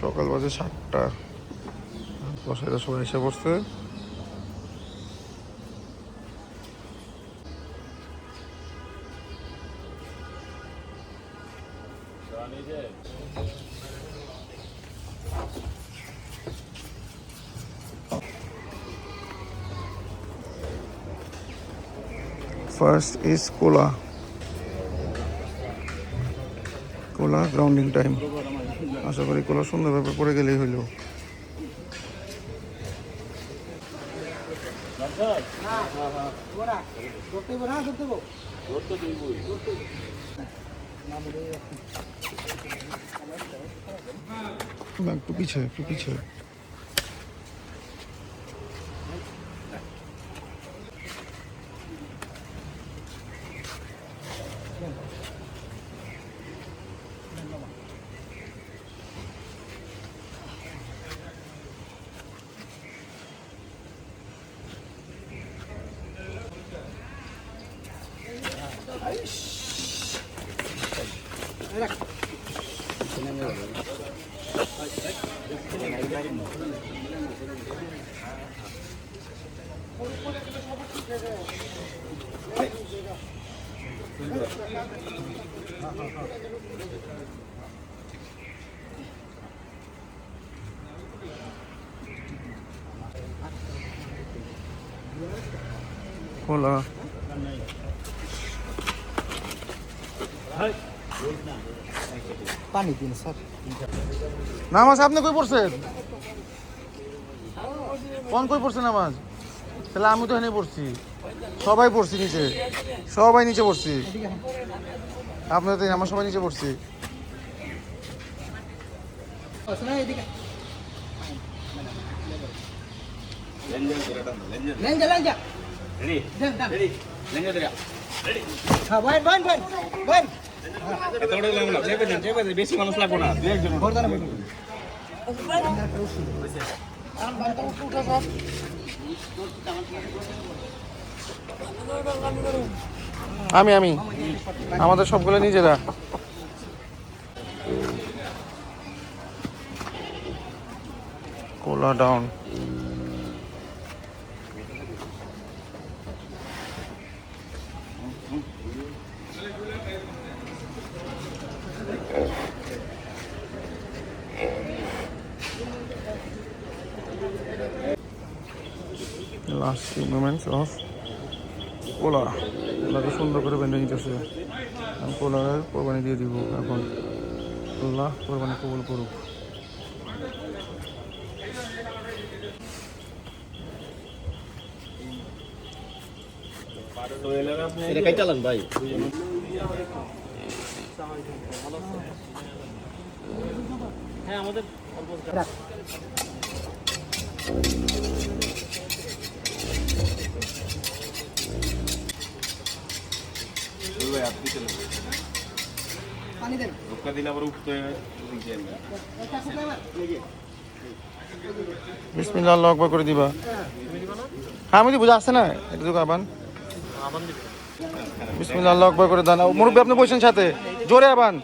সকাল বাজে 7টা, বাসায় সবাই এসে পড়ছে। First is Kola grounding time. আশা করি কোলা সুন্দরভাবে পড়ে গেলেই হইল। একটু পিছে কোলা পানি দিন স্যার। নামাজ আপনি কই পড়ছেন? কোন কই পড়ছেন নামাজ? তাহলে আমি তো এখানে পড়ছি, সবাই পড়ছি নিচে, সবাই নিচে পড়ছি। আপনার তো আমার সবাই নিচে পড়ছি। বেশি মানুষ লাগবো না। আমি আমাদের সবগুলো নিজেরা। Kola down. Last few moments of Kola. কোলাকে সুন্দর করে বেঁধে নিতেছে। আমি কোলার কোরবানি দিয়ে দিব এখন। আল্লাহ কোরবানি কবুল করুক। এটা কাই চালান ভাই। হ্যাঁ আমাদের বিসমিল্লাহ আল্লাহু আকবার করে দিবা। হ্যাঁ আমি বুঝা আসছে না এটা তো আবান। বিসমিল্লাহ আল্লাহু আকবার করে দাও। মুরব্বি আপনি বসেন সাথে, জোরে আবান।